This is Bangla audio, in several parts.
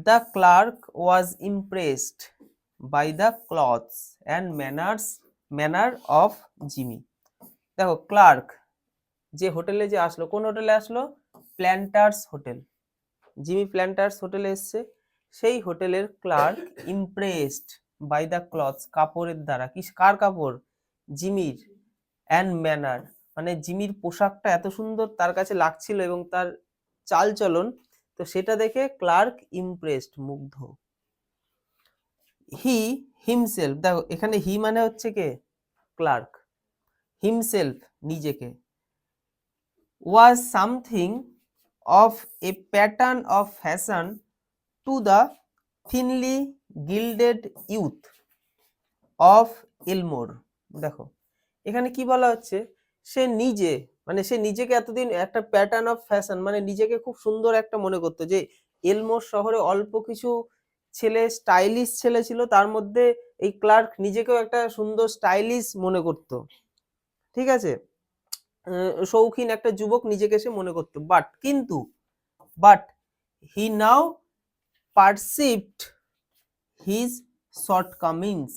The clerk was impressed by the clothes and manner of Jimmy. দেখো ক্লার্ক যে হোটেলে যে আসলো, কোন হোটেলে আসলো? Planters hotel. জিমি প্ল্যান্টার্স হোটেলে এসছে। সেই হোটেলের clerk impressed by the clothes, কাপড়ের দ্বারা। কার কাপড়? জিমির। অ্যান্ড ম্যানার, মানে জিমির পোশাকটা এত সুন্দর তার কাছে লাগছিল এবং তার চালচলন, তো সেটা দেখে ক্লার্ক ইমপ্রেসড, মুগ্ধ। হি হিমসেলফ, দেখো এখানে হি মানে হচ্ছে কে? ক্লার্ক। হিমসেলফ, নিজেকে। Was something of a pattern of fashion to the thinly gilded youth of Elmore. দেখো এখানে কি বলা হচ্ছে, সে নিজে, মানে সে নিজেকে এতদিন একটা প্যাটার্ন অফ ফ্যাশন, মানে নিজেকে খুব সুন্দর একটা মনে করতো, যে এলমোর শহরে অল্প কিছু ছেলে, স্টাইলিশ ছেলে ছিল, তার মধ্যে এই ক্লার্ক নিজেকেও একটা সুন্দর স্টাইলিশ মনে করতো, ঠিক আছে, শৌখিন একটা যুবক নিজেকে সে মনে করতো। But he now perceived his shortcomings.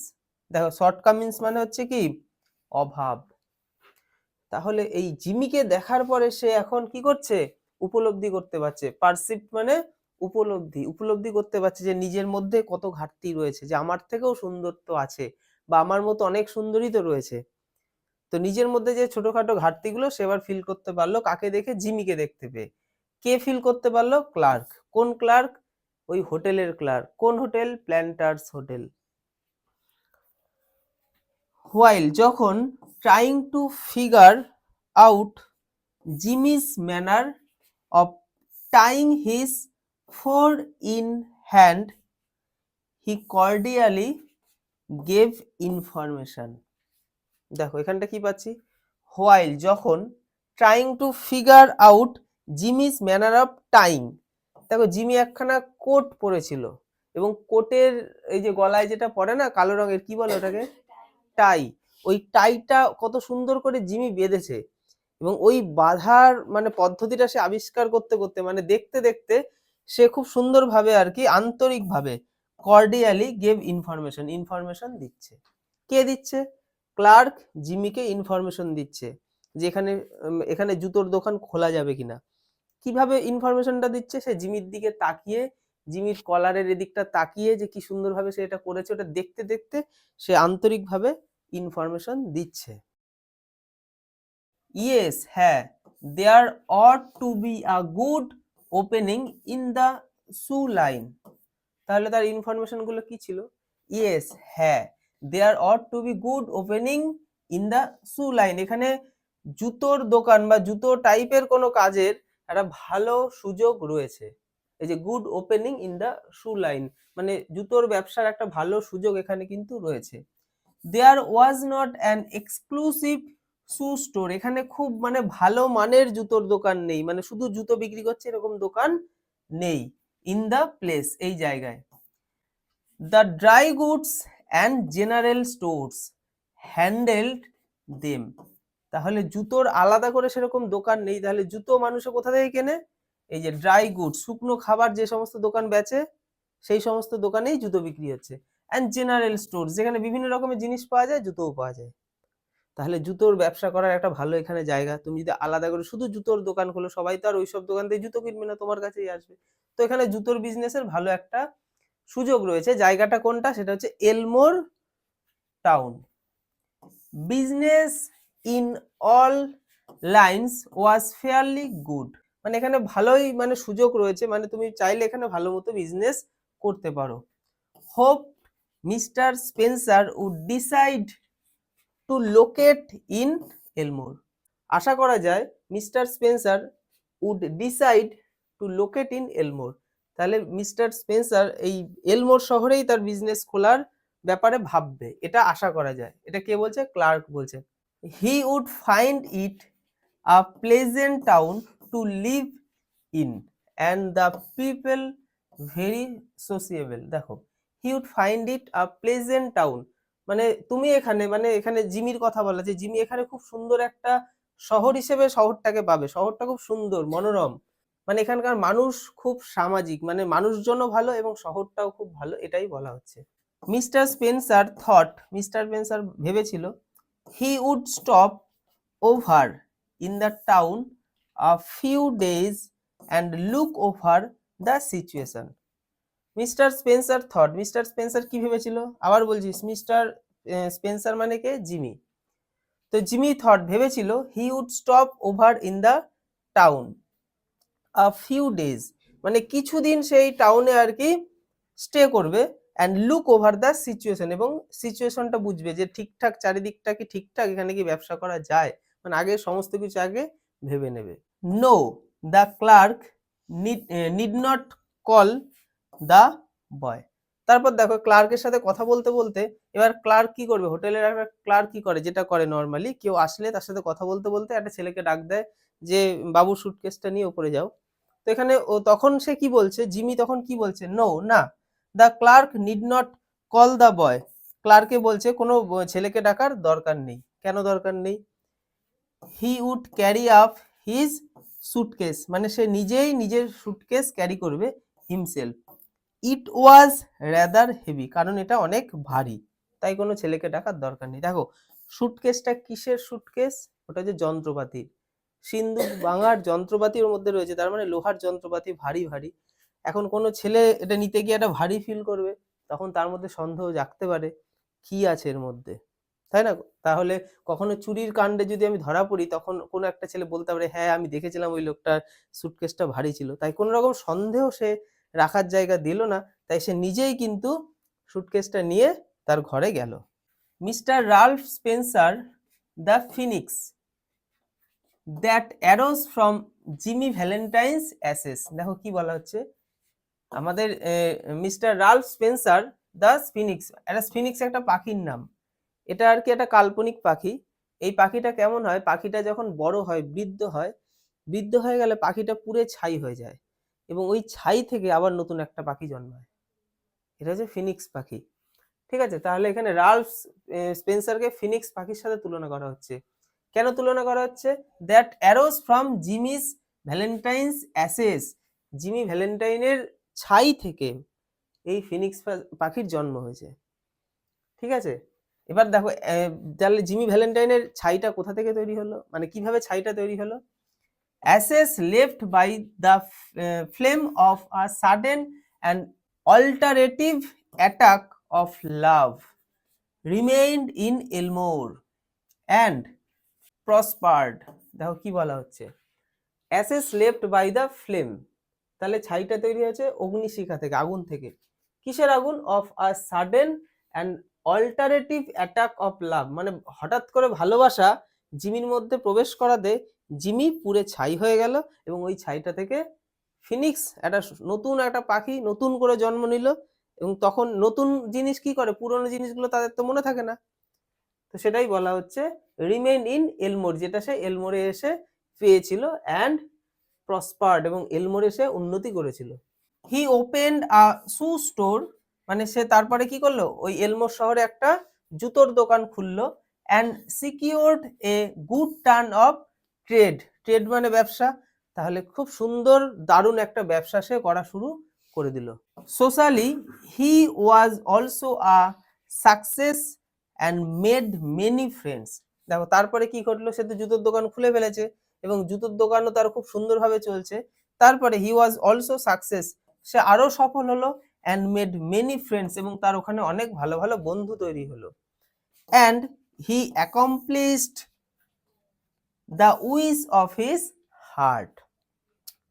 দেখো শর্টকামিংস মানে হচ্ছে কি? অভাব। তাহলে এই জিমিকে দেখার পরে সে এখন কি করছে? উপলব্ধি করতে পারছে। পারসিভ মানে উপলব্ধি করতে পারছে যে নিজের মধ্যে কত ঘাটতি রয়েছে, যে আমার থেকেও সুন্দর তো আছে, বা আমার মতো অনেক সুন্দরী তো রয়েছে। তো নিজের মধ্যে যে ছোটখাটো ঘাটতিগুলো সে এবার ফিল করতে পারলো, কাকে দেখে? জিমিকে দেখতে পেয়ে। কে ফিল করতে পারলো? ক্লার্ক। কোন ক্লার্ক? ওই হোটেলের ক্লার্ক। কোন হোটেল? Planters hotel. হোয়াইল, যখন trying to figure out Jimmy's manner of tying his four in hand, he cordially gave information. দেখো এখানটা কি পাচ্ছি? হোয়াইল, যখন trying to figure out Jimmy's manner of tying. দেখো জিমি একখানা কোট পরেছিল, এবং কোটের এই যে গলায় যেটা পরে না কালো রঙের, কি বলে ওটাকে? টাই। ওই টাইটা কত সুন্দর করে জিমি বেঁধেছে, এবং ওই বাঁধার মানে পদ্ধতিটা সে আবিষ্কার করতে করতে, মানে দেখতে দেখতে সে খুব সুন্দরভাবে আর কি আন্তরিকভাবে কর্ডিয়ালি গেভ ইনফরমেশন দিচ্ছে। কে দিচ্ছে? ক্লার্ক জিমিকে ইনফরমেশন দিচ্ছে যে এখানে জুতোর দোকান খোলা যাবে কিনা। কিভাবে ইনফরমেশনটা দিচ্ছে? সে জিমির দিকে তাকিয়ে, জিমির কলারের এদিকটা তাকিয়ে যে কি সুন্দরভাবে সে এটা করেছে, ওটা দেখতে দেখতে সে আন্তরিকভাবে ইনফরমেশন দিচ্ছে। ইয়েস, হ্যাঁ, there ought to be a good opening in the shoe line. তাহলে তার ইনফরমেশন গুলো কি ছিল? ইয়েস, হ্যাঁ, there ought to be good opening in the shoe line. এখানে জুতোর দোকান বা জুতো টাইপের কোনো কাজের একটা ভালো সুযোগ রয়েছে। এই যে good opening in the shoe line, মানে জুতোর ব্যবসার একটা ভালো সুযোগ এখানে কিন্তু রয়েছে। There was not an exclusive shoe store, এখানে খুব মানে ভালো মানের জুতোর দোকান নেই, মানে শুধু জুতো বিক্রি করছে এরকম দোকান নেই। ইন দ্য প্লেস, এই জায়গায়। The dry goods and general stores handled them. তাহলে জুতোর আলাদা করে সেরকম দোকান নেই, তাহলে জুতো মানুষে কোথা থেকে কেনে? এই যে ড্রাই গুডস, শুকনো খাবার যে সমস্ত দোকান বেচে সেই সমস্ত দোকানেই জুতো বিক্রি হচ্ছে। অ্যান্ড জেনারেল স্টোর, যেখানে বিভিন্ন রকমের জিনিস পাওয়া যায়, জুতোও পাওয়া যায়। তাহলে জুতোর ব্যবসা করার একটা ভালো এখানে জায়গা। তুমি যদি আলাদা করে শুধু জুতোর দোকান খোলো, সবাই তো আর ওইসব দোকান থেকে জুতো কিনবে না, তোমার কাছেই আসবে। তো এখানে জুতোর বিজনেসের ভালো একটা সুযোগ রয়েছে। জায়গাটা কোনটা? সেটা হচ্ছে Elmore town. Business in all lines was fairly good, মানে এখানে ভালোই মানে সুযোগ রয়েছে, মানে তুমি চাইলে এখানে ভালো মতো বিজনেস করতে পারো। Hope mister Spencer would decide to locate in Elmore. আশা করা যায় mister Spencer would decide to locate in Elmore. তাহলে মিস্টার স্পেন্সার এই এলমোর শহরেই তার বিজনেস খোলার ব্যাপারে ভাববে, এটা আশা করা যায়। এটা কে বলছে? ক্লার্ক বলছে। He would find it a pleasant town to live in and the people very sociable. দেখো he would find it a pleasant town, মানে তুমি এখানে, মানে এখানে জিমির কথা বলা, যে জিমি এখানে খুব সুন্দর একটা শহর হিসেবে শহরটাকে পাবে। শহরটা খুব সুন্দর, মনোরম, মানে এখানকার মানুষ খুব সামাজিক, মানে মানুষজনও ভালো এবং শহরটাও খুব ভালো, এটাই বলা হচ্ছে। Mister Spencer thought, mister Spencer ভেবেছিল, he would stop over in the town a few days and look over the situation. Mister Spencer thought, mister Spencer কি ভেবেছিল, আবার বলছিস, মিস্টার স্পেন্সার মানে কে, জিমি। তো জিমি থট ভেবেছিল, he would stop over in the town a few days, মানে কিছুদিন সেই টাউনে আর কি স্টে করবে, and look over the situation, এবং সিচুয়েশনটা বুঝবে যে ঠিকঠাক চারিদিকটা কি ঠিকঠাক, এখানে কি ব্যবসা করা যায়, মানে আগে সমস্ত কিছু আগে ভেবে নেবে। No, the clerk need not call the boy. তারপর দেখো ক্লার্কের সাথে কথা বলতে বলতে এবার ক্লার্ক কি করবে, হোটেলের একটা ক্লার্ক কি করে, যেটা করে নর্মালি, কেউ আসলে তার সাথে কথা বলতে বলতে একটা ছেলেকে ডাক দেয় যে বাবু সুটকেসটা নিয়ে উপরে যাও। তো এখানে ও তখন সে কি বলছে, জিমি তখন কি বলছে, নো, না, the clerk need not call the boy, ক্লার্কে বলছে কোনো ছেলেকে ডাকার দরকার নেই। কেন দরকার নেই? He would carry up his suitcase, মানে সে নিজেই নিজের সুটকেস ক্যারি করবে, himself. It was rather heavy, কারণ এটা অনেক ভারী, তাই কোনো ছেলেকে ডাকার দরকার নেই। দেখো সুটকেসটা কিসের সুটকেস, ওটা যে যন্ত্রপাতি, সিন্ধুক ভাঙার যন্ত্রপাতির মধ্যে রয়েছে, তার মানে লোহার যন্ত্রপাতি, ভারী ভারী। এখন কোনো ছেলে এটা নিতে গিয়ে একটা ভারী ফিল করবে, তখন তার মধ্যে সন্দেহ জাগতে পারে কি আছে এর মধ্যে, তাই না? তাহলে কখনো চুরির কাণ্ডে যদি আমি ধরা পড়ি, তখন কোনো একটা ছেলে বলতে পারে, হ্যাঁ আমি দেখেছিলাম ওই লোকটার সুটকেসটা ভারী ছিল, তাই কোনো রকম সন্দেহ সে রাখার জায়গা দিল না, তাই সে নিজেই কিন্তু সুটকেসটা নিয়ে তার ঘরে গেল। Mister Ralph Spencer the phoenix that arose from Jimmy Valentine's ashes. দেখো কি বলা হচ্ছে, আমাদের মিস্টার রাল্ফ স্পেন্সার দ্য স্পিনিক্স, একটা স্পিনিক্স একটা পাখির নাম, এটা আর কি একটা কাল্পনিক পাখি। এই পাখিটা কেমন হয়, পাখিটা যখন বড় হয়, বৃদ্ধ হয়, বৃদ্ধ হয়ে গেলে পাখিটা পুড়ে ছাই হয়ে যায়, এবং ওই ছাই থেকে আবার নতুন একটা পাখি জন্মায়, এটা হচ্ছে ফিনিক্স পাখি। ঠিক আছে, তাহলে এখানে রাল্ফ স্পেন্সারকে ফিনিক্স পাখির সাথে তুলনা করা হচ্ছে। কেন তুলনা করা হচ্ছে? That arose from Jimmy's Valentine's ashes, Jimmy ভ্যালেন্টাইনের ছাই থেকে এই ফিনিক্স পাখির জন্ম হয়েছে। ঠিক আছে, এবার দেখো তাহলে জিমি ভ্যালেন্টাইনের ছাইটা কোথা থেকে তৈরি হলো, মানে কিভাবে ছাইটা তৈরি হলো? Ashes left by the flame of a sudden and alterative attack of love remained in Elmore and prospered। দেখো কি বলা হচ্ছে, ashes left by the flame, তাহলে ছাইটা তৈরি হয়েছে অগ্নিশিখা থেকে, আগুন থেকে। কিসের আগুন? Of a sudden and alterative attack of love, মানে হঠাৎ করে ভালোবাসা জিমির মধ্যে প্রবেশ করাতে জিমি পুরে ছাই হয়ে গেল, এবং ওই ছাইটা থেকে ফিনিক্স একটা নতুন একটা পাখি নতুন করে জন্ম নিল। এবং তখন নতুন জিনিস কি করে, পুরনো জিনিসগুলো তাদের তো মনে থাকে না, তো সেটাই বলা হচ্ছে রিমেইন ইন এলমোর, যেটা সে এলমোরে এসে পেয়েছিল, অ্যান্ড প্রসপার্ড, এবং এলমোরে সে উন্নতি করেছিল। He opened a shoe store, মানে সে তারপরে কি করলো, ওই এলমোর শহরে একটা জুতোর দোকান খুললো, and secured a good turn off trade, trade মানে ব্যবসা, তাহলে খুব সুন্দর দারুণ একটা ব্যবসা সে করা শুরু করে দিল। Socially he was also a success and made many friends. দেখো তারপরে কি ঘটলো, সে তো জুতোর দোকান খুলে ফেলেছে, এবং জুতোর দোকানও তার খুব সুন্দরভাবে চলছে। তারপরে হি ওয়াজ অলসো সাকসেস, সে আরো সফল হলো, অ্যান্ড মেড মেনি ফ্রেন্ডস, এবং তার ওখানে অনেক ভালো ভালো বন্ধু তৈরি হলো। And he accomplished the wish of his heart.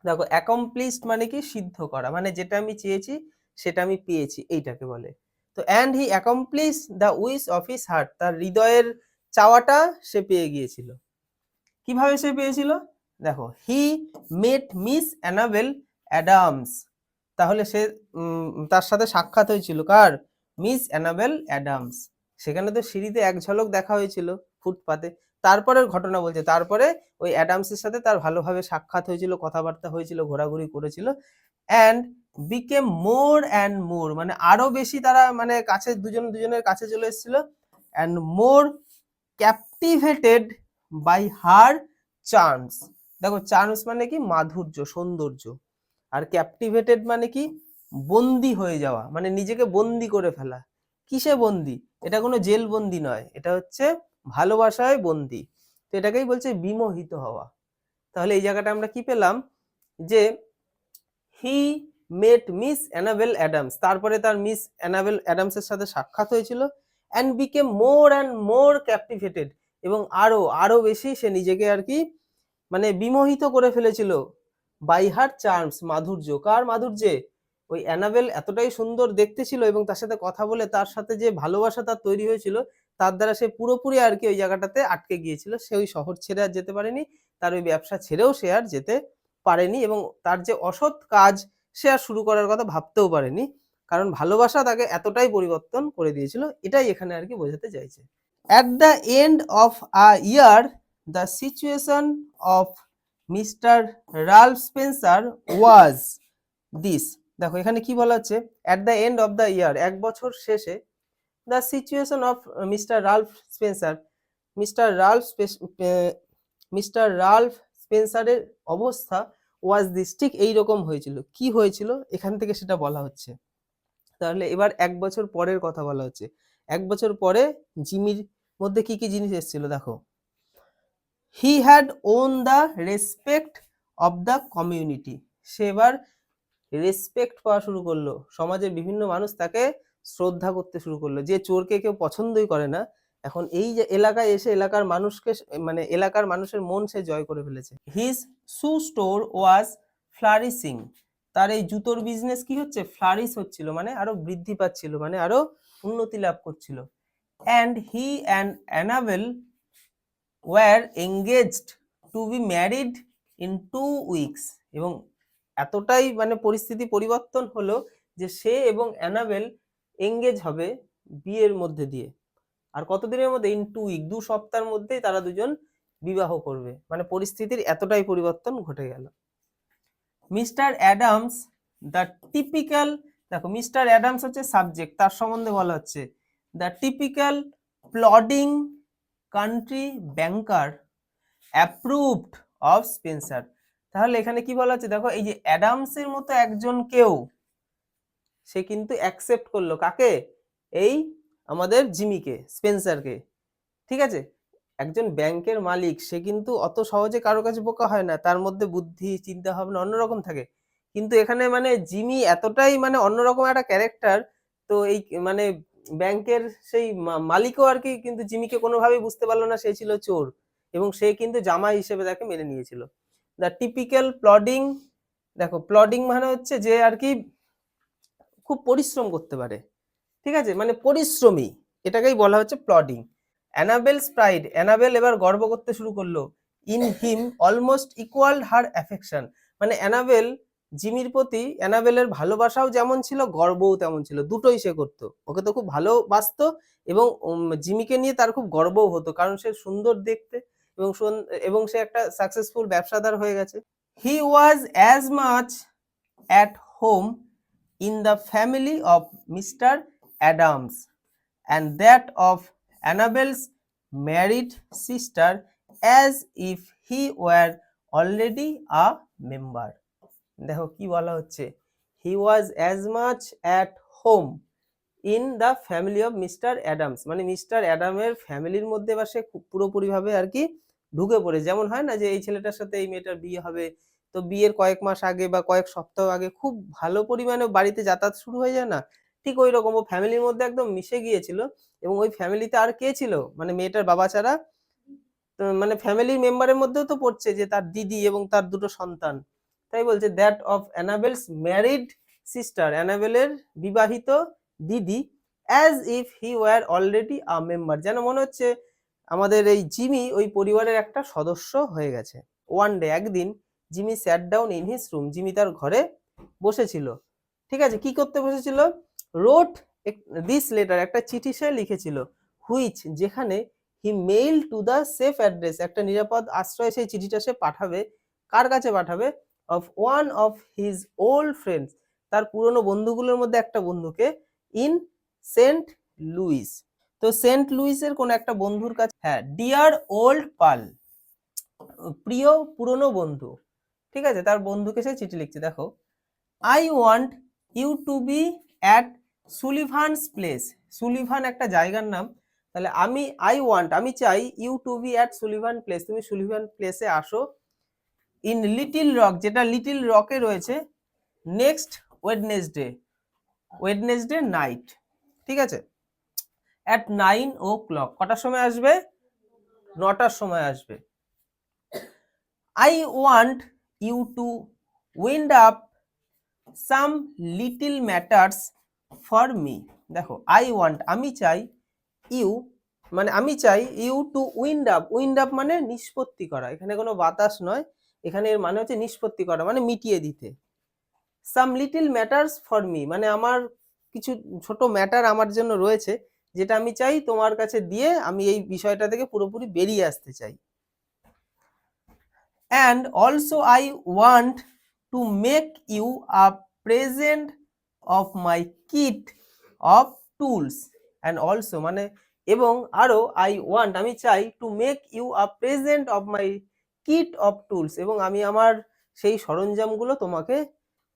দেখো অ্যাকমপ্লিশড মানে কি, সিদ্ধ করা, মানে যেটা আমি চেয়েছি সেটা আমি পেয়েছি, এইটাকে বলে। তো and he accomplish the wish of his heart, তার হৃদয়ের চাওয়াটা সে পেয়ে গিয়েছিল। কিভাবে সে পেয়েছিল? দেখো হি মেট মিস অ্যানাবেল অ্যাডামস, তাহলে সে তার সাথে সাক্ষাৎ হয়েছিল কার? Miss enable Adams. সেখানে তো সিঁড়িতে এক ঝলক দেখা হয়েছিল ফুটপাতে, তারপরের ঘটনা বলছে, তারপরে ওই অ্যাডামসের সাথে তার ভালোভাবে সাক্ষাৎ হয়েছিল, কথাবার্তা হয়েছিল, ঘোরাঘুরি করেছিল। And became more and more, মানে আরো বেশি তারা মানে কাছে দুজনের কাছে চলে এসেছিল। And more captivated by her charms, দেখো চার্মস মানে কি মাধুর্য, সৌন্দর্য, আর ক্যাপটিভেটেড মানে কি বন্দি হয়ে যাওয়া, মানে নিজেকে বন্দি করে ফেলা। কিসে বন্দি? এটা কোনো জেল বন্দি নয়, এটা হচ্ছে ভালোবাসায় বন্দি। তো এটাকেই বলছে বিমোহিত হওয়া। তাহলে এই জায়গাটা আমরা কি পেলাম, যে হি মেট মিস অ্যানাবেল অ্যাডামস, তারপরে তার মিস অ্যানাবেল অ্যাডামসের সাথে সাক্ষাৎ হয়েছিল, and became more and more ক্যাপটিভেটেড, এবং আরো আরো বেশি সে নিজেকে আর কি মানে বিমোহিত করে ফেলেছিল, বাই হার চার্মস, মাধুর্য। কার মাধুর্যে? ওই অ্যানাবেল এতটাই সুন্দর দেখতে ছিল, এবং তার সাথে কথা বলে তার সাথে যে ভালোবাসা তার তৈরি হয়েছিল, তার দ্বারা সে পুরোপুরি আর কি ওই জায়গাটাতে আটকে গিয়েছিল। সে ওই শহর ছেড়ে আর যেতে পারেনি, তার ওই ব্যবসা ছেড়েও সে আর যেতে পারেনি, এবং তার যে অসৎ কাজ সে আর শুরু করার কথা ভাবতেও পারেনি, কারণ ভালোবাসা তাকে এতটাই পরিবর্তন করে দিয়েছিল। এটাই এখানে আর কি বোঝাতে চাইছে। At the end of a year, the situation of mister Ralph Spencer was this. দেখো এখানে কি বলা হচ্ছে, at the end of the year, এক বছর শেষে, the situation of mister Ralph Spencer, mister Ralph mister Ralph স্পেন্সারের অবস্থা ওয়াজ দিস, ঠিক এইরকম হয়েছিল। কি হয়েছিল এখান থেকে সেটা বলা হচ্ছে। তাহলে এবার এক বছর পরের কথা বলা হচ্ছে। এক বছর পরে জিমির মধ্যে কি কি জিনিস এসেছিল দেখো। He had won the respect of the community, সে এবার রেসপেক্ট পাওয়া শুরু করলো, সমাজের বিভিন্ন মানুষ তাকে শ্রদ্ধা করতে শুরু করলো। যে চোরকে কেউ পছন্দই করে না, এখন এই যে এলাকায় এসে এলাকার মানুষকে মানে এলাকার মানুষের মন সে জয় করে ফেলেছে। হিজ শু স্টোর ওয়াজ ফ্লারিশিং, তার এই জুতোর বিজনেস কি হচ্ছে, ফ্লারিশ হচ্ছিল, মানে আরো বৃদ্ধি পাচ্ছিল, মানে আরো উন্নতি লাভ করছিল। And he and Annabel were engaged to be married in 2 weeks, এবং এতটাই মানে পরিস্থিতি পরিবর্তন হলো যে সে এবং অ্যানাবেল এঙ্গেজ হবে বিয়ের মধ্যে দিয়ে। আর কতদিনের মধ্যে? ইন 2 উইক, 2 সপ্তাহের মধ্যেই তারা দুজন বিবাহ করবে। মানে পরিস্থিতির এতটাই পরিবর্তন ঘটে গেল। মিস্টার অ্যাডামস দ্য টিপিক্যাল, দেখো মিস্টার অ্যাডামস হচ্ছে সাবজেক্ট, তার সম্বন্ধে বলা হচ্ছে the typical plodding country banker approved of Spencer. তাহলে এখানে কি বলা হচ্ছে দেখো, এই যে অ্যাডামসের মতো একজন কেউ সে কিন্তু অ্যাকসেপ্ট করলো, কাকে? এই আমাদের জিমিকে, স্পেন্সারকে। ঠিক আছে, একজন ব্যাংকের মালিক সে কিন্তু অত সহজে কারো কাছে বোকা হয় না, তার মধ্যে বুদ্ধি চিন্তা ভাবনা অন্যরকম থাকে। কিন্তু এখানে মানে জিমি এতটাই মানে অন্যরকম একটা ক্যারেক্টার, তো এই মানে ব্যাংকের সেই মালিকও আর কি কিন্তু জিমিকে কোনোভাবেই বুঝতে পারলো না সে ছিল চোর, এবং সে কিন্তু জামাই হিসেবে তাকে মেনে নিয়েছিল। দ্য টিপিক্যাল প্লডিং, দেখো প্লডিং মানে হচ্ছে যে আর কি খুব পরিশ্রম করতে পারে, ঠিক আছে, মানে পরিশ্রমী, এটাকেই বলা হচ্ছে প্লডিং। অ্যানাবেলস প্রাইড, অ্যানাবেল এবার গর্ব করতে শুরু করলো। In him almost equal her affection, মানে অ্যানাবেল জিমির প্রতি অ্যানাবেলের ভালোবাসাও যেমন ছিল, গর্বও তেমন ছিল, দুটোই সে করতো। ওকে তো খুব ভালোবাসতো, এবং জিমিকে নিয়ে তার খুব গর্বও হতো, কারণ সে সুন্দর দেখতে, এবং সে একটা সাকসেসফুল ব্যবসাদার হয়ে গেছে। He was as much at home in the family of Mr. Adams and that of Annabel's married sister as if he were already a member. দেখো কি বলা হচ্ছে, he was as much at home in the family of Mr. Adams, মানে মিস্টার অ্যাডামের ফ্যামিলির মধ্যে বা সে পুরোপুরিভাবে আর কি ঢুকে পড়ে। যেমন হয় না যে এই ছেলেটার সাথে এই মেয়েটার বিয়ে হবে, তো বিয়ের কয়েক মাস আগে বা কয়েক সপ্তাহ আগে খুব ভালো পরিমাণে বাড়িতে যাতায়াত শুরু হয়ে যায় না, ঠিক ওই রকম ও ফ্যামিলির মধ্যে একদম মিশে গিয়েছিল। এবং ওই ফ্যামিলিতে আর কে ছিল, মানে মেয়েটার বাবা ছাড়া মানে ফ্যামিলি মেম্বারের মধ্যেও তো পড়ছে যে তার দিদি এবং তার দুটো সন্তান। তাই বলছে that of Annabel's married sister, অ্যানাবেলের বিবাহিত দিদি, as if he were already a member, যেন মনে হচ্ছে আমাদের এই জিমি ওই পরিবারের একটা সদস্য হয়ে গেছে। ওয়ান ডে, একদিন, Jimmy sat down in his room, Jimmy তার ঘরে বসেছিল। ঠিক আছে, কি করতে বসেছিল? রোট দিস লেটার, একটা চিঠি সে লিখেছিল, হুইচ, যেখানে he mail to the safe address, একটা নিরাপদ আশ্রয় সেই চিঠিটা সে পাঠাবে। কার কাছে পাঠাবে? Of one of his old friends, তার পুরনো বন্ধুগুলোর মধ্যে একটা বন্ধুকে, ইন সেন্ট লুইস, তো সেন্ট লুইসের কোন একটা বন্ধুর কাছে। হ্যাঁ, ডিয়ার ওল্ড পাল, প্রিয় পুরনো বন্ধু, ঠিক আছে, তার বন্ধুকে সে চিঠি লিখছে। দেখো, I want you to be at Sullivan's place. Sullivan একটা জায়গার নাম। তাহলে আমি চাই you to be at Sullivan place, তুমি সুলিভান প্লেসে আসো, ইন লিটিল রক, যেটা লিটিল রকে রয়েছে, নেক্সট ওয়েডনেসডে নাইট, ঠিক আছে, অ্যাট 9 o'clock। কটার সময় আসবে? 9টার সময় আসবে। I want you to wind up some little matters for me. দেখো, আমি চাই ইউ, মানে আমি চাই ইউ টু উইন্ড আপ মানে নিষ্পত্তি করা, এখানে কোনো বাতাস নয়, এখানে এর মানে হচ্ছে নিষ্পত্তি করা, মানে মিটিয়ে দিতে। সাম লিটল ম্যাটার্স ফর মি মানে আমার কিছু ছোট ম্যাটার আমার জন্য রয়েছে, যেটা আমি চাই তোমার কাছে দিয়ে আমি এই বিষয়টা থেকে পুরোপুরি বেরিয়ে আসতে চাই। and also I want to make you a present of my kit of tools and also মানে এবং আরো আমি চাই to make you a present of my kit of tools, এবং আমি আমার সেই সরঞ্জামগুলো তোমাকে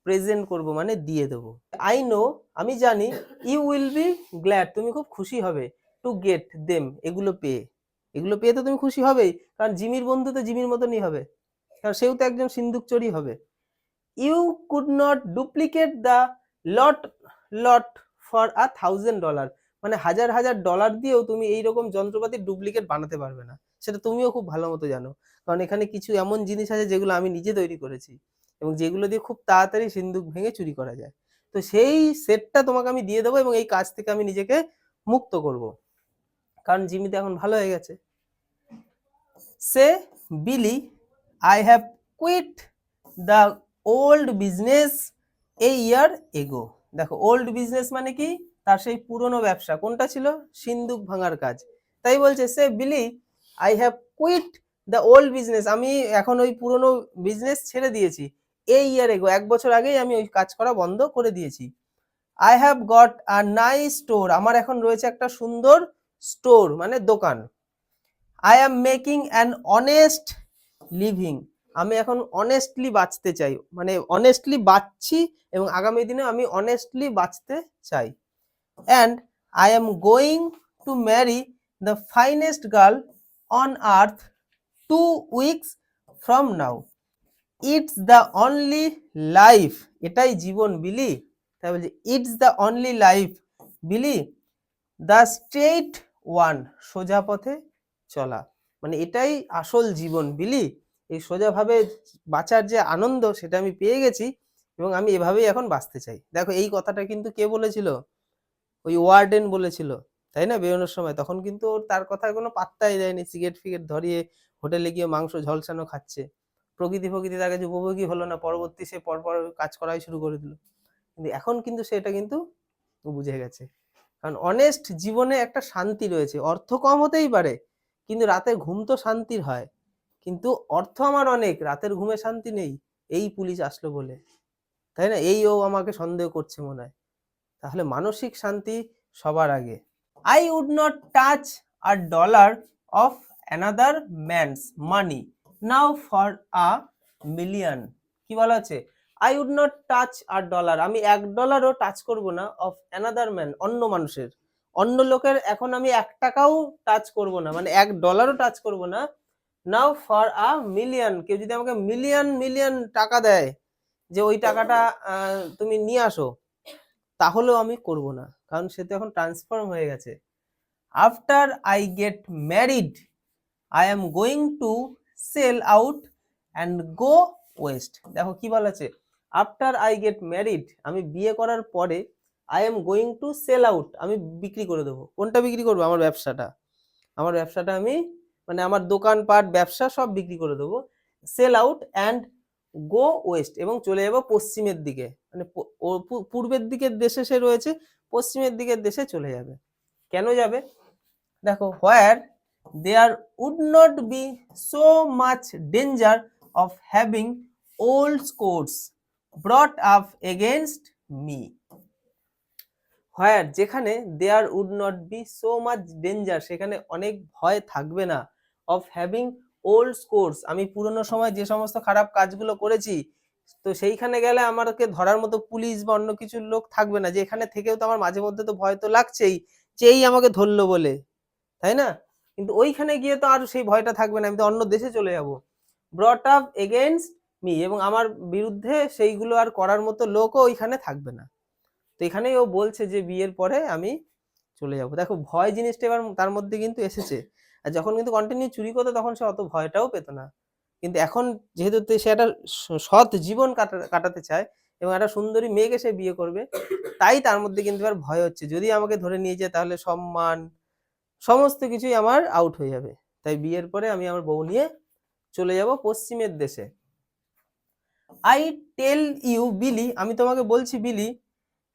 প্রেজেন্ট করব, মানে দিয়ে দেবো। আই নো, আমি জানি, ইউ উইল বি গ্ল্যাড, তুমি খুব খুশি হবে, টু গেট দেম, এগুলো পেয়ে তো তুমি খুশি হবেই, কারণ জিমির বন্ধু তো জিমির মতনই হবে, কারণ সেও তো একজন সিন্দুক চোরই হবে। You could not duplicate the lot for $1,000, মানে $1,000 দিয়েও তুমি এইরকম যন্ত্রপাতির ডুপ্লিকেট বানাতে পারবে না, সেটা তুমিও খুব ভালো মতো জানো, কারণ এখানে কিছু এমন জিনিস আছে যেগুলো আমি নিজে তৈরি করেছি এবং যেগুলো দিয়ে খুব তাড়াতাড়ি সিন্দুক ভেঙে চুরি করা যায়। তো সেই সেটটা তোমাকে আমি দিয়ে দেবো এবং এই কাজ থেকে আমি নিজেকে মুক্ত করব, কারণ জিমি তো এখন ভালো হয়ে গেছে। সে বিলি, I have quit the old business a year ago। দেখো, ওল্ড বিজনেস মানে কি? তার সেই পুরনো ব্যবসা, কোনটা ছিল? সিন্দুক ভাঙার কাজ। তাই বলছে সে বিলি, I have quit the old business, আমি এখন ওই পুরনো বিজনেস ছেড়ে দিয়েছি। a year ago, 1 বছর আগেই আমি ওই কাজ করা বন্ধ করে দিয়েছি। I have got a nice store, আমার এখন রয়েছে একটা সুন্দর স্টোর মানে দোকান। I am making an honest living, আমি এখন অনেস্টলি বাঁচতে চাই, মানে অনেস্টলি বাঁচছি এবং আগামী দিনে আমি অনেস্টলি বাঁচতে চাই। And I am going to marry the finest girl on earth 2 weeks from now. It's the only life, এটাই জীবন বিলি। তাই বলছে it's the only life বিলি, the straight one, সোজা পথে চলা, মানে এটাই আসল জীবন বিলি, এই সোজাভাবে বাঁচার যে আনন্দ সেটা আমি পেয়ে গেছি এবং আমি এভাবেই এখন বাঁচতে চাই। দেখো, এই কথাটা কিন্তু কে বলেছিল? ওই ওয়ার্ডেন বলেছিল, তাই না, বেরোনোর সময়। তখন কিন্তু ওর তার কথার কোনো পাত্তাই দেয়নি, সিগারেট ফিগারেট ধরিয়ে হোটেলে গিয়ে মাংস ঝলসানো খাচ্ছে, প্রকৃতি তার কাছে উপভোগী হলো না, পরবর্তী সে পরপর কাজ করাই শুরু করে দিল। কিন্তু এখন কিন্তু সেটা কিন্তু বুঝে গেছে, কারণ অনেস্ট জীবনে একটা শান্তি রয়েছে, অর্থ কম হতেই পারে কিন্তু রাতের ঘুম তো শান্তির হয়, কিন্তু অর্থ আমার অনেক, রাতের ঘুমে শান্তি নেই, এই পুলিশ আসলো বলে, তাই না, এই ও আমাকে সন্দেহ করছে মনে হয়। তাহলে মানসিক শান্তি সবার আগে। I would not touch a dollar of another man's money now for a million. কি বলা আছে? I would not touch a dollar, আমি $1ও টাচ করব না, অফ অ্যানাদার ম্যান, অন্য মানুষের, অন্য লোকের এখন আমি $1টাও টাচ করব না, মানে $1ও টাচ করব না। নাও ফর আ মিলিয়ন, কেউ যদি আমাকে মিলিয়ন টাকা দেয় যে ওই টাকাটা তুমি নিয়ে আসো, তাহলেও আমি করব না, কারণ সে তো এখন ট্রান্সফর্ম হয়ে গেছে। After I get married I am going to sell out and go west. দেখো কি বলা আছে, আফটার আই গেট ম্যারিড, আমি বিয়ে করার পরে, I am going to sell out, আমি বিক্রি করে দেবো। কোনটা বিক্রি করবো? আমার ব্যবসাটা আমি, মানে আমার দোকানপাট ব্যবসা সব বিক্রি করে দেবো। Sell out and go west, এবং চলে যাবো পশ্চিমের দিকে, মানে পূর্বের দিকের দেশে সে রয়েছে, পশ্চিমের দিকের দেশে চলে যাবে। কেন যাবে? দেখো, where there would not be so much danger of having old scores brought up against me. Where, যেখানে, there would not be so much danger, সেখানে অনেক ভয় থাকবে না, অফ হ্যাভিং ওল্ড কোর্স, আমি পুরনো সময় যে সমস্ত খারাপ কাজগুলো করেছি, তো সেইখানে গেলে আমাকে ধরার মতো পুলিশ বা অন্য কিছু লোক থাকবে না, যে এখানে থেকেও তো আমার মাঝে মধ্যে তো ভয় তো লাগছেই, যে এই আমাকে ধরলো বলে, তাই না? কিন্তু ওইখানে গিয়ে তো আর সেই ভয়টা থাকবে না, আমি তো অন্য দেশে চলে যাব। ব্রট আপ এগেইনস্ট মি, এবং আমার বিরুদ্ধে সেইগুলো আর করার মতো লোকও ওইখানে থাকবে না। তো এখানেই ও বলছে যে বিয়ের পরে আমি চলে যাব। দেখো ভয় জিনিসটা এবার তার মধ্যে কিন্তু এসেছে। আর যখন কিন্তু কন্টিনিউ চুরি করতো তখন সে অত ভয়টাও পেত না। কিন্তু এখন যেহেতু সে একটা সৎ জীবন কাটাতে চায় এবং একটা সুন্দরী মেয়েকে সে বিয়ে করবে, তাই তার মধ্যে কিন্তু এবার ভয় হচ্ছে, যদি আমাকে ধরে নিয়ে যায় তাহলে সম্মান সমস্ত কিছুই আমার আউট হয়ে যাবে। তাই বিয়ের পরে আমি আমার বউ নিয়ে চলে যাব পশ্চিমের দেশে। আই টেল ইউ বিলি, আমি তোমাকে বলছি Billy,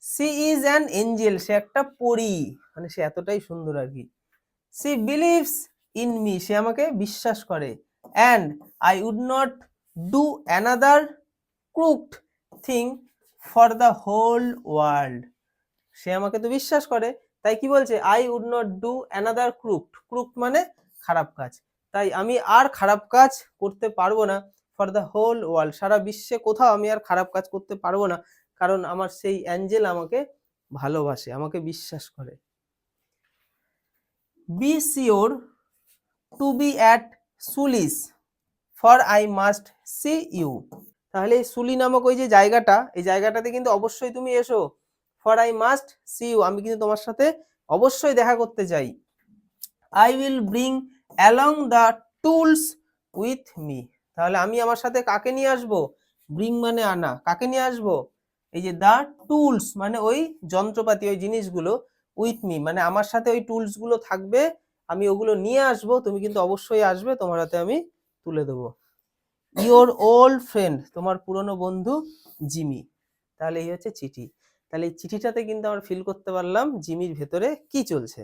she is an angel, সে একটা পরী, মানে সে এতটাই সুন্দর আর কি। সি বিলিভস ইন মি, সে আমাকে বিশ্বাস করে। And I would not do another crooked thing for the whole world, সে আমাকে তো বিশ্বাস করে, তাই কি বলছে, I would not do another crooked, crooked মানে খারাপ কাজ, তাই আমি আর খারাপ কাজ করতে পারবো না, ফর দ্য হোল ওয়ার্ল্ড, সারা বিশ্বে কোথাও আমি আর খারাপ কাজ করতে পারবো না, কারণ আমার সেই অ্যাঞ্জেল আমাকে ভালোবাসে, আমাকে বিশ্বাস করে। Be sure to be at Sully's, for I must see you, তাহলে সুলি নামক ওই যে জায়গাটা, এই জায়গাটাতে কিন্তু অবশ্যই তুমি এসো। For I must see you, আমি কিন্তু তোমার সাথে অবশ্যই দেখা করতে চাই। I will bring along the tools with me, তাহলে আমি আমার সাথে কাকে নিয়ে আসবো, ব্রিং মানে আনা, কাকে নিয়ে আসবো, এই যে দ্য টুলস মানে ওই যন্ত্রপাতি, ওই জিনিসগুলো, উইথ মি মানে আমার সাথে ওই টুলস গুলো থাকবে, আমি ওগুলো নিয়ে আসবো, তুমি কিন্তু অবশ্যই আসবে, তোমার হাতে আমি তুলে দেবো। ইওর ওল্ড ফ্রেন্ড, তোমার পুরনো বন্ধু জিমি। তাহলে এই হচ্ছে চিঠি। তাহলে এই চিঠিটাতে কিন্তু আমরা ফিল করতে পারলাম জিমির ভেতরে কি চলছে,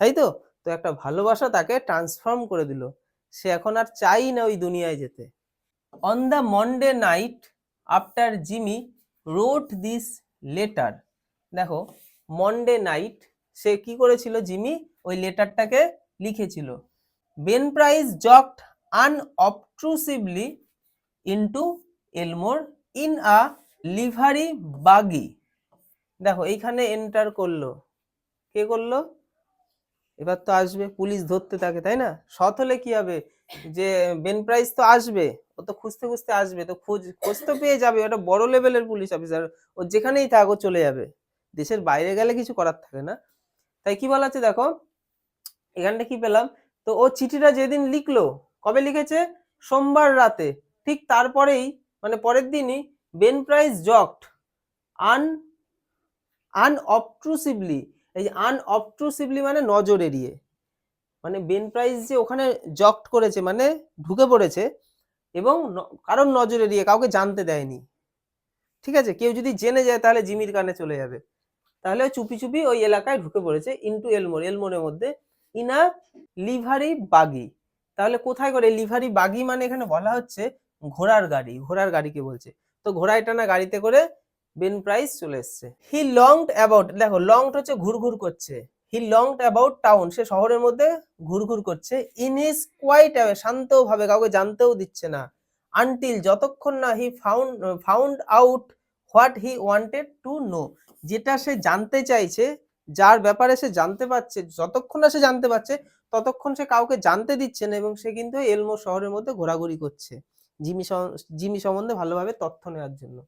তাই তো? তো একটা ভালোবাসা তাকে ট্রান্সফর্ম করে দিল, সে এখন আর চাই না ওই দুনিয়ায় যেতে। On the Monday night after Jimmy wrote this letter, দেখো মন্ডে নাইট সে কি করেছিল, জিমি ওই লেটারটাকে লিখেছিল। Ben Price jolted unobtrusively into Elmore in a livery buggy, দেখো এইখানে এন্টার করলো, কে করলো, এবার তো আসবে পুলিশ ধরতে তাকে, তাই না? সৎ হলে কি হবে, যে বেন প্রাইস তো আসবে, ও তো খুঁজতে খুঁজতে আসবে, তো খোঁজ তো পেয়ে যাবে, ওটা বড় লেভেলের পুলিশ অফিসার, ও যেখানেই থাক ও চলে যাবে, দেশের বাইরে গেলে কিছু করার থাকে না। তাই কি বলা আছে দেখো, এখানটা কি পেলাম, তো ও চিঠিটা যেদিন লিখলো, কবে লিখেছে, সোমবার রাতে, ঠিক তারপরেই মানে পরের দিনই বেন প্রাইস জকড আনঅবট্রুসিভলি, এই যে আনঅবট্রুসিভলি মানে নজর এড়িয়ে, মানে বেন প্রাইস যে ওখানে জকড করেছে মানে ঢুকে পড়েছে, এবং কারণ নজর এড়িয়ে, কাউকে জানতে দেয়নি, ঠিক আছে? কেউ যদি জেনে যায় তাহলে জিমির কানে চলে যাবে, তাহলে চুপি চুপি ওই এলাকায় ঢুকে পড়েছে, ইনটু এলমোর, এলমোরের মধ্যে, ইনা লিভারি বাগি, তাহলে কোথায় করে লিভারি বাগি, মানে এখানে বলা হচ্ছে ঘোড়ার গাড়ি, ঘোড়ার গাড়িকে বলছে, তো ঘোড়ায় টানা গাড়িতে করে বেন প্রাইস চলে এসছে। হি লংড অ্যাবাউট, দেখো লংড হচ্ছে ঘুরঘুর করছে, হি লংড অ্যাবাউট টাউন, সে শহরের মধ্যে ঘুরঘুর করছে, ইন হিজ কোয়াইট অ্যাওয়ে, শান্তও ভাবে, কাউকে জানতেও দিচ্ছে না, আনটিল যতক্ষণ না he found out what he wanted to know, যেটা সে জানতে চাইছে, যার ব্যাপারে সে জানতে পারছে, যতক্ষণ না সে জানতে পারছে ততক্ষণ সে কাউকে জানতে দিচ্ছে না, এবং সে কিন্তু এলমো শহরের মধ্যে ঘোরাঘুরি করছে জিমি সম্বন্ধে ভালোভাবে তথ্য নেওয়ার জন্য।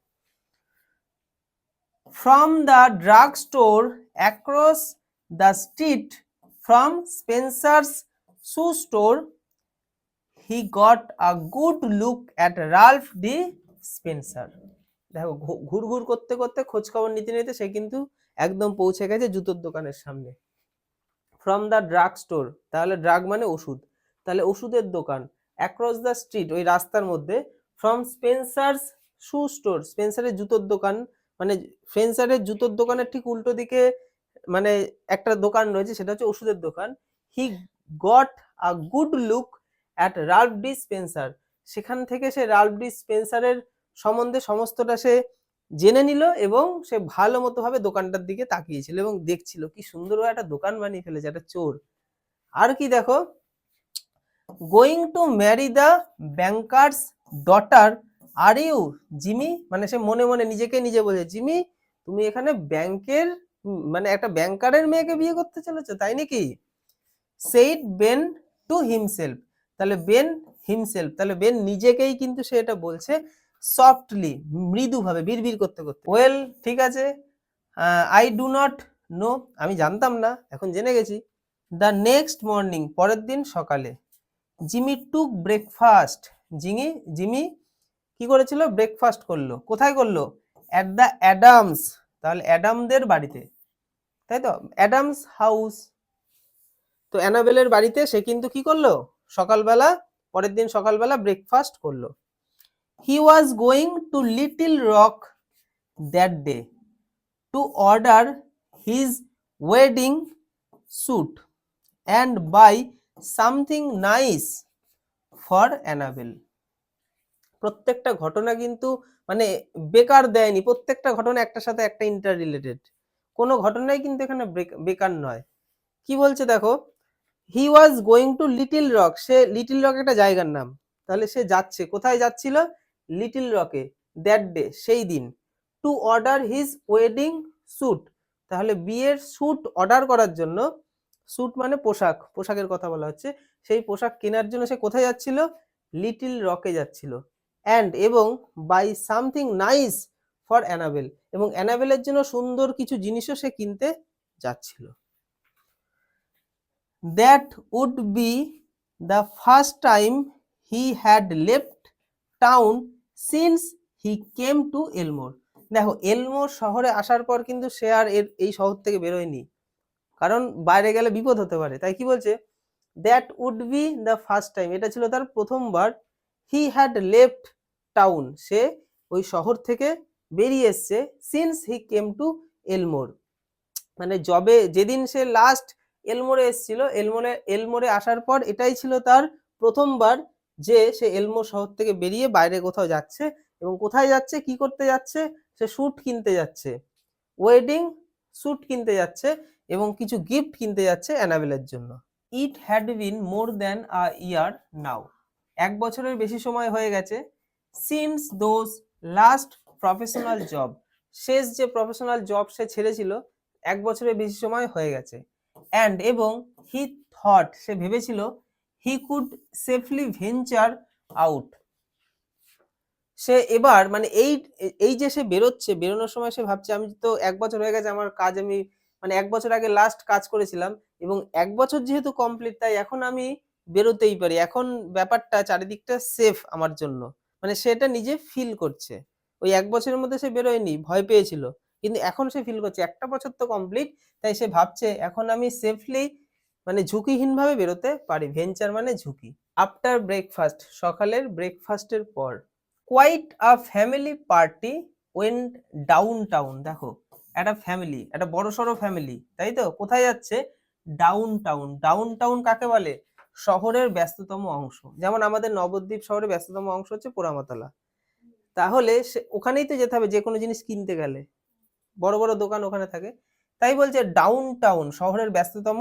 From the drugstore across the street from Spencer's shoe store, he got a good look at Ralph D. Spencer. দেখো ঘুরঘুর করতে করতে খোঁজ খবর নিতে নিতে সে কিন্তু একদম পৌঁছে গেছে জুতোর দোকানের সামনে। ফ্রম দ্য ড্রাগ স্টোর, তাহলে ড্রাগ মানে ওষুধ, তাহলে ওষুধের দোকান, অ্যাক্রস দ্য স্ট্রিট ওই রাস্তার মধ্যে, ফ্রম স্পেন্সার্স শু স্টোর, স্পেন্সারের জুতোর দোকান, মানে স্পেন্সারের জুতোর দোকানের ঠিক উল্টো দিকে মানে একটা দোকান রয়েছে, সেটা হচ্ছে ওষুধের দোকান। He got a good look at Ralph D Spencer, সেখান থেকে সে রাল্ফ ডি স্পেন্সারের সম্বন্ধে সমস্তটা সে জেনে নিল, এবং সে ভালো মতো ভাবে দোকানটার দিকে তাকিয়েছিল এবং দেখছিল কি সুন্দর একটা দোকান বানিয়ে ফেলেছে একটা চোর। আর কি দেখো, going to marry the banker's daughter are you Jimmy, মানে সে মনে মনে নিজেকে নিজে বলে, জিমি তুমি এখানে ব্যাংকের মানে একটা ব্যাংকারের মেয়েকে বিয়ে করতে চলেছো, তাই নাকি? সেইড বেন টু হিমসেলফ, তাহলে বেন হিমসেলফ, তাহলে বেন নিজেকেই কিন্তু সে এটা বলছে সফটলি, মৃদুভাবে, বিড়বিড় করতে করতে। ওয়েল, ঠিক আছে, আই ডু নট নো, আমি জানতাম না, এখন জেনে গেছি। দ্য নেক্সট মর্নিং, পরের দিন সকালে, জিমি টুক ব্রেকফাস্ট, জিমি কি করেছিল? ব্রেকফাস্ট করলো। কোথায় করলো? অ্যাট দ্য অ্যাডামস, তাহলে অ্যাডামদের বাড়িতে, তাই তো, অ্যাডামস হাউস। তো অ্যানাবেলের বাড়িতে সে কিন্তু কি করলো? সকালবেলা, পরের দিন সকালবেলা ব্রেকফাস্ট করলো। He was going to Little Rock that day to order his wedding suit and buy something nice for Annabel. প্রত্যেকটা ঘটনা কিন্তু মানে বেকার দেয়নি, প্রত্যেকটা ঘটনা একটার সাথে একটা ইন্টার রিলেটেড, কোনো ঘটনাই কিন্তু এখানে বেকার নয়। কি বলছে দেখো, he was going to Little Rock, সে লিটল রক একটা জায়গার নাম, তাহলে সে যাচ্ছে, কোথায় যাচ্ছিল? লিটল রকে, দ্যাট ডে, সেই দিন। To order his wedding suit, তাহলে বিয়ের স্যুট অর্ডার করার জন্য, স্যুট মানে পোশাক, পোশাকের কথা বলা হচ্ছে, সেই পোশাক কেনার জন্য সে কোথায় যাচ্ছিল? লিটল রকে যাচ্ছিল। অ্যান্ড এবং buy something nice for Annabel, এবং অ্যানাবেলের জন্য সুন্দর কিছু জিনিসও সে কিনতে যাচ্ছিল। That would be the first time he had left town since he came to Elmore. দেখো, এলমোর শহরে আসার পর কিন্তু সে আর এই শহর থেকে বেরোয়নি, কারণ বাইরে গেলে বিপদ হতে পারে, তাই কি বলছে? That would be the first time, এটা ছিল তার প্রথমবার। হি হ্যাড লেফট টাউন, সে ওই শহর থেকে বেরিয়ে এসছে। সিন্স হি কেম টু এলমোর, মানে যেদিন সে লাস্ট এলমোরে এসেছিল, এলমোরে আসার পর এটাই ছিল তার প্রথমবার যে সে এলমোর শহর থেকে বেরিয়ে বাইরে কোথাও যাচ্ছে। এবং কোথায় যাচ্ছে, কি করতে যাচ্ছে? সে স্যুট কিনতে যাচ্ছে, ওয়েডিং স্যুট কিনতে যাচ্ছে, এবং কিছু গিফট কিনতে যাচ্ছে অ্যানাবেলের জন্য। It had been more than a ইয়ার নাও, 1 বছরের বেশি সময় হয়ে গেছে। Since those last professional job, শেষ যে প্রফেশনাল জব সে ছেড়েছিল, 1 বছরের বেশি সময় হয়ে গেছে। অ্যান্ড এবং হি থট, সে ভেবেছিল, he could safely venture out, সে এবার মানে এই যে সে বেরোচ্ছে, বেরোনোর সময় সে ভাবছে, আমি তো 1 বছর হয়ে গেছে আমার কাজ, আমি মানে 1 বছর আগে লাস্ট কাজ করেছিলাম, এবং 1 বছর যেহেতু কমপ্লিট, তাই এখন আমি বেরোতেই পারি, এখন ব্যাপারটা চারিদিকটা সেফ আমার জন্য, মানে সেটা নিজে ফিল করছে। ওই 1 বছরের মধ্যে সে বেরোয়নি, ভয় পেয়েছিল, কিন্তু এখন সে ফিল করছে 1টা বছর তো কমপ্লিট, তাই সে ভাবছে এখন আমি সেফলি মানে ঝুঁকিহীনভাবে বেরোতে পারি, ভেঞ্চার মানে ঝুঁকি। আফটার ব্রেকফাস্ট, সকালের ব্রেকফাস্টের পর, quite a family party went down town, দেখো একটা ফ্যামিলি, একটা বড়সড় ফ্যামিলি, তাই তো, কোথায় যাচ্ছে? Down town. ডাউন টাউন কাকে বলে? শহরের ব্যস্ততম অংশ, যেমন আমাদের নবদ্বীপ শহরের ব্যস্ততম অংশ হচ্ছে পোড়ামাতলা, তাহলে ওখানেই তো যেতে হবে যে কোনো জিনিস কিনতে গেলে, বড় বড় দোকান ওখানে থাকে, তাই বলছে ডাউন টাউন, শহরের ব্যস্ততম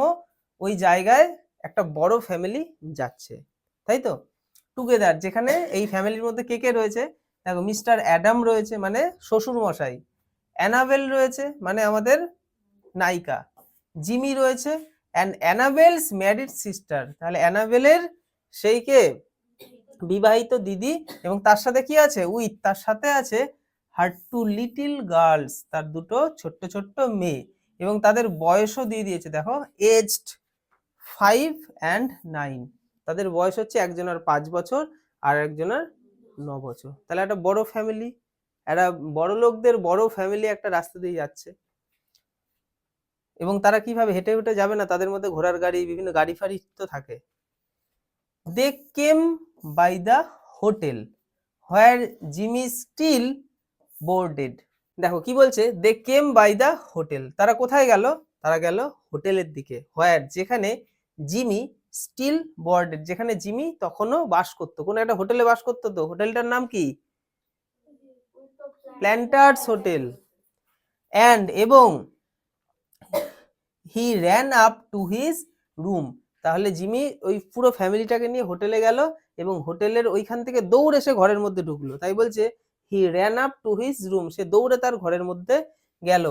ওই জায়গায় একটা বড় ফ্যামিলি যাচ্ছে, তাই তো। টুগেদার, যেখানে এই ফ্যামিলির মধ্যে কে কে রয়েছে? দেখো, মিস্টার অ্যাডাম রয়েছে মানে শ্বশুর মশাই, অ্যানাবেল রয়েছে মানে আমাদের নায়িকা, জিমি রয়েছে, অ্যান্ড অ্যানাবেলস ম্যারিড সিস্টার, তাহলে অ্যানাবেলের সেই কে বিবাহিত দিদি, এবং তার সাথে কি আছে? তার সাথে আছে হার 2 লিটল গার্লস, তার 2টো ছোট্ট ছোট্ট মেয়ে, এবং তাদের বয়সও দিয়ে দিয়েছে, দেখো, এজড 5 and 9, তাদের বয়স হচ্ছে একজনের 5 বছর আর একজনের 9 বছর, তাহলে একটা বড় ফ্যামিলি, একটা বড় লোকদের বড় ফ্যামিলি একটা রাস্তা দিয়ে যাচ্ছে, এবং তারা কিভাবে হেঁটে হেঁটে যাবে না, তাদের মধ্যে ঘোড়ার গাড়ি, বিভিন্ন গাড়ি ফাড়ি তো থাকে। They came by the hotel where Jimmy still boarded, দেখো কি বলছে, they came by the hotel, তারা কোথায় গেল? তারা গেল হোটেলের দিকে, হোয়ার যেখানে জিমি স্টিল বোর্ডেড, যেখানে জিমি তখনও বাস করতো, কোনো একটা হোটেলে বাস করতো, তো হোটেলটার নাম কি? Planters hotel. অ্যান্ড এবং হি ran up to his room, তাহলে জিমি ওই পুরো ফ্যামিলিটাকে নিয়ে হোটেলে গেল এবং হোটেলের ওইখান থেকে দৌড়ে সে ঘরের মধ্যে ঢুকলো। তাই বলছে he ran up to his room, সে দৌড়ে তার ঘরের মধ্যে গেল,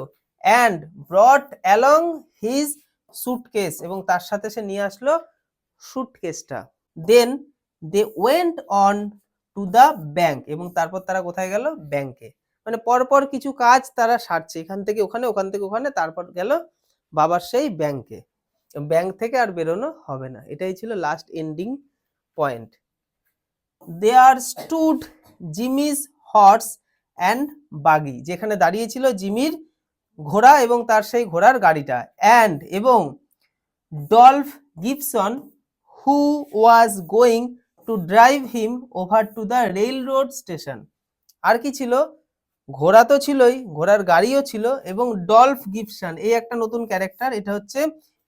and brought along his suitcase, এবং তার সাথে সে নিয়ে আসলো সুটকেসটা। Then they went on to the bank, এবং তারপর তারা কোথায় গেল? ব্যাংকে। মানে পরপর কিছু কাজ তারা সারছে, এখান থেকে ওখানে, ওখান থেকে ওখানে, তারপর গেল বাবার সেই ব্যাংকে। ব্যাংক থেকে আর বেরোনো হবে না। এটাই ছিল last ending point. There stood Jimmy's horse and buggy, যেখানে দাঁড়িয়েছিল জিমির ঘোড়া এবং তার সেই ঘোড়ার গাড়িটা, অ্যান্ড এবং Dolph Gibson who was going to drive him over to the railroad station. আর কি ছিল? ঘোড়া তো ছিলই, ঘোড়ার গাড়িও ছিল, এবং ডলফ গিবসন এই একটা নতুন ক্যারেক্টার, এটা হচ্ছে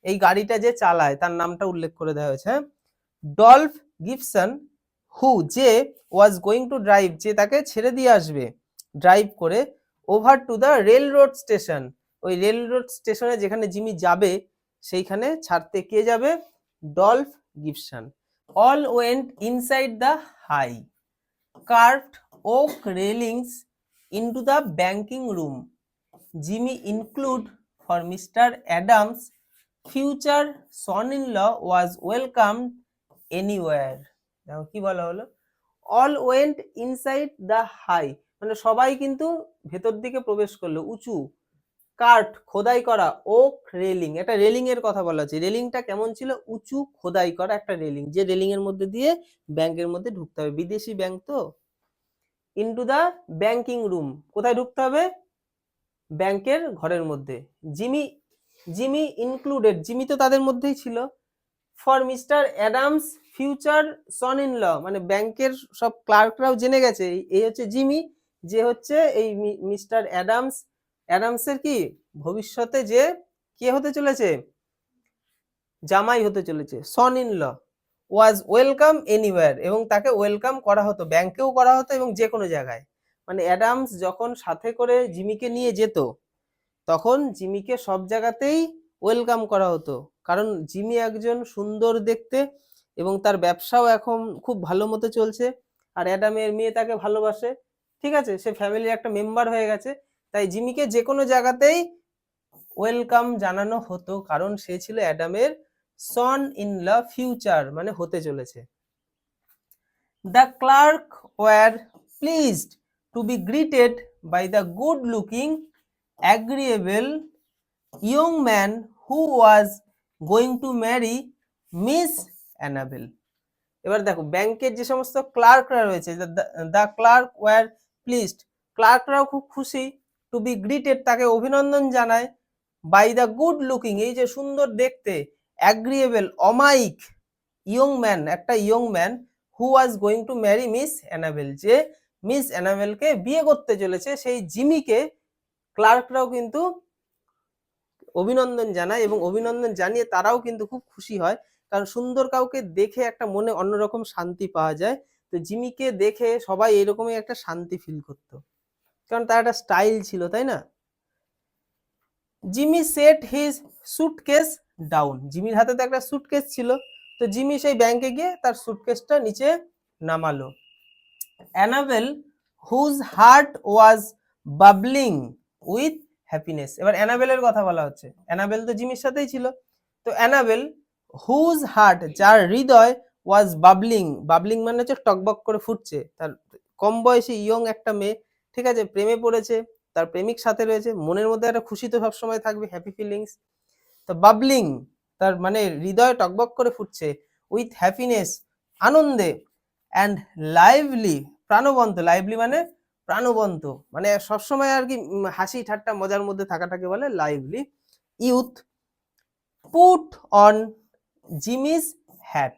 এই গাড়িটা যে চালায় তার নামটা উল্লেখ করে দেওয়া হয়েছে। ডলফ গিবসন হু, যে ওয়াজ গোয়িং টু ড্রাইভ, যে তাকে ছেড়ে দিয়ে আসবে ড্রাইভ করে, over to the railroad station, ওই রেল রোড স্টেশনে যেখানে জিমি যাবে সেইখানে ছাড়তে কে যাবে? Dolph Gibson. All went inside the high curved oak railings into the banking room. Jimmy include for Mr. Adams' future son-in-law was welcomed anywhere. দেখো কি বলা হলো? All went inside the high, মানে সবাই কিন্তু ভেতর দিকে প্রবেশ করলো। উঁচু কাঠ খোদাই করা ওক রেলিং, একটা রেলিং এর কথা বলা হচ্ছে। রেলিংটা কেমন ছিল? উঁচু খোদাই করা একটা রেলিং, যে রেলিং এর মধ্যে দিয়ে ব্যাংকের মধ্যে ঢুকতে হবে, বিদেশি ব্যাংক তো। ইনটু দ্য ব্যাংকিং রুম, কোথায় ঢুকতে হবে? ব্যাংকের ঘরের মধ্যে। জিমি ইনক্লুডেড, জিমি তো তাদের মধ্যেই ছিল। For mister Adams future son in law, মানে ব্যাংকের সব ক্লার্করাও জেনে গেছে এই হচ্ছে জিমি, যে হচ্ছে এই মিস্টার অ্যাডামসের কি ভবিষ্যতে যে কে হতে চলেছে? জামাই হতে চলেছে, son in law. Was welcome anywhere, এবং তাকে ওয়েলকাম করা হতো, ব্যাংকেও করা হতো এবং যে কোনো জায়গায়। মানে অ্যাডামস যখন সাথে করে জিমিকে নিয়ে যেত তখন জিমিকে সব জায়গাতেই ওয়েলকাম করা হতো, কারণ জিমি একজন সুন্দর দেখতে এবং তার ব্যবসাও এখন খুব ভালো মতো চলছে, আর অ্যাডামের মেয়ে তাকে ভালোবাসে, ঠিক আছে, সে ফ্যামিলির একটা মেম্বার হয়ে গেছে, তাই জিমিকে যে কোনো জায়গাতেই ওয়েলকাম জানানো হতো, কারণ সে ছিল অ্যাডামের সন ইন ল ফিউচার, মানে হতে চলেছে। The clerk were pleased to be greeted by the good looking agreeable young man who was going to marry Miss Annabel. এবার দেখো ব্যাংকের যে সমস্ত ক্লার্করা রয়েছে, দ্য ক্লার্ক ওয়ার প্লিজড, ক্লার্করাও খুব খুশি, টু বি গ্রিটেড তাকে অভিনন্দন জানায়, বাই দ্য গুড লুকিং এই যে সুন্দর দেখতে, অ্যাগ্রিয়েবল অমায়িক, ইয়ং ম্যান একটা young man, who was going to Mary miss enable, যে মিস অ্যানাবেলকে বিয়ে করতে চলেছে, সেই জিমিকে ক্লার্করাও কিন্তু অভিনন্দন জানায়, এবং অভিনন্দন জানিয়ে তারাও কিন্তু খুব খুশি হয়, কারণ সুন্দর কাউকে দেখে একটা মনে অন্যরকম শান্তি পাওয়া যায়। তো জিমিকে দেখে সবাই এরকমই একটা শান্তি ফিল করতো, কারণ তার একটা স্টাইল ছিল, তাই না? Jimmy set his suitcase down, জিমির হাতে তো একটা সুটকেস ছিল, তো জিমি সেই ব্যাংকে গিয়ে তার সুটকেসটা নিচে নামালো। Annabel whose heart was bubbling with happiness, এবার অ্যানাবেলের কথা বলা হচ্ছে, অ্যানাবেল তো জিমির সাথেই ছিল, তো অ্যানাবেল হুজ হার্ট যার হৃদয়, ওয়াজ বাবলিং, বাবলিং মানে হচ্ছে টকবক করে ফুটছে, তার কম বয়সী ইয়ং একটা মেয়ে, ঠিক আছে, প্রেমে পড়েছে, তার প্রেমিক সাথে রয়েছে, মনের মধ্যে একটা খুশি তো সবসময় থাকবে, হ্যাপি ফিলিংস, তো বাবলিং তার মানে হৃদয় টকবক করে ফুটছে, উইথ হ্যাপিনেস আনন্দে, অ্যান্ড লাইভলি প্রাণবন্ত, লাইভলি মানে প্রাণবন্ত, মানে সবসময় আর কি হাসি ঠাট্টা মজার মধ্যে থাকাটাকে বলে lively, youth put on Jimmy's hat.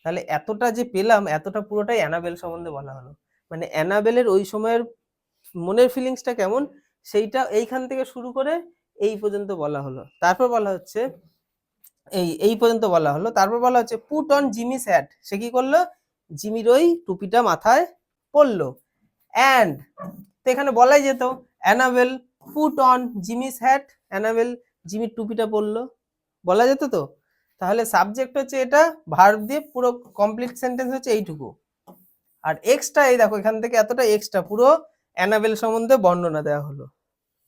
তাহলে এতটা যে পেলাম, এতটা পুরোটাই অ্যানাবেল সম্বন্ধে বলা হলো, মানে অ্যানাবেলের ওই সময়ের মনের ফিলিংসটা কেমন সেইটা এইখান থেকে শুরু করে এই পর্যন্ত বলা হলো। তারপর বলা হচ্ছে এই পর্যন্ত বলা হলো, তারপর বলা হচ্ছে পুট অন জিমিস হ্যাট, সে কি করলো? জিমির ওই টুপিটা মাথায় পরলো, অ্যান্ড তো এখানে বলাই যেত Annabel put on Jimmy's hat, Annabel জিমির টুপিটা পরলো, বলা যেত তো, তাহলে সাবজেক্ট হচ্ছে এটা, ভার্ব দিয়ে পুরো কমপ্লিট সেন্টেন্স হচ্ছে এইটুকু। আর এক্সট্রা এই দেখো এখান থেকে এতটা এক্সট্রা পুরো অ্যানাবেল সম্বন্ধে বর্ণনা দেওয়া হলো।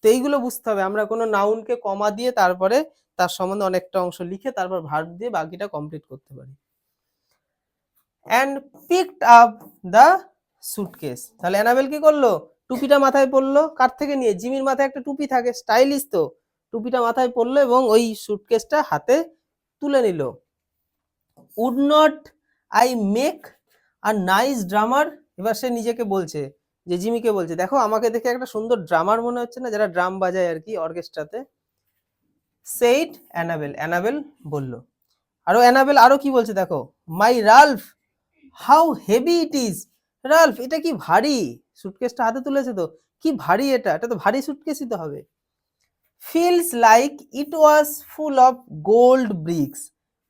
তো এইগুলো বুঝতে হবে, আমরা কোনো নাউনকে কমা দিয়ে তারপরে তার সম্বন্ধে অনেকটা অংশ লিখে তারপর ভার্ব দিয়ে বাকিটা কমপ্লিট করতে পারি। And picked up the suitcase, তাহলে অ্যানাবেল কি করলো, টুপিটা মাথায় পরলো, কার থেকে নিয়ে, জিমির মাথায় একটা টুপি থাকে, স্টাইলিশ তো, টুপিটা মাথায় পরলো এবং ওই সুটকেসটা হাতে তুলে নিল। Would not I make a nice drummer, এবার সে নিজেকে বলছে, যে জিমিকে বলছে, দেখো আমাকে দেখে একটা সুন্দর ড্রামার মনে হচ্ছে না, যারা ড্রাম বাজায় আর কি অর্কেস্ট্রাতে। সেইড অ্যানাবেল, অ্যানাবেল বলল। আরো অ্যানাবেল আরো কি বলছে দেখো, my Ralph how heavy it is, Ralph এটা কি ভারী, সুটকেসটা হাতে তুলেছে তো, কি ভারী এটা, এটা তো ভারী সুটকেসই তো হবে। Feels like it was full of gold bricks,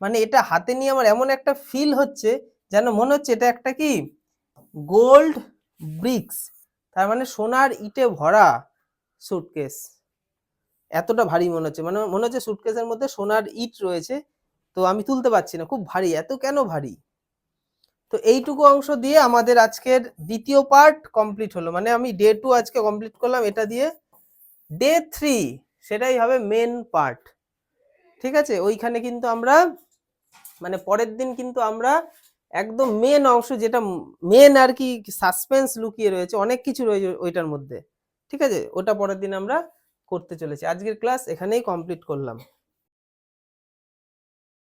মানে এটা হাতে নিয়ে আমার এমন একটা ফিল হচ্ছে যেন মনে হচ্ছে এটা একটা কি গোল্ড ব্রিক্স, তার মানে সোনার ইটে ভরা সুটকেস, এতটা ভারী মনে হচ্ছে, মানে মনে হচ্ছে সুটকেসের মধ্যে সোনার ইট রয়েছে, তো আমি তুলতে পারছি না, খুব ভারী, এত কেন ভারী। তো এইটুকু অংশ দিয়ে আমাদের আজকের দ্বিতীয় পার্ট কমপ্লিট হলো, মানে আমি ডে 2 আজকে কমপ্লিট করলাম এটা দিয়ে। ডে 3 সেটাই হবে মেন পার্ট, ঠিক আছে। ওইখানে কিন্তু আমরা মানে পরের দিন কিন্তু আমরা একদম মেন অংশ, যেটা মেন আর কি সাসপেন্স লুকিয়ে রয়েছে, অনেক কিছু রয়েছে ওইটার মধ্যে, ঠিক আছে, ওটা পরের দিন আমরা করতে চলেছি। আজকের ক্লাস এখানেই কমপ্লিট করলাম।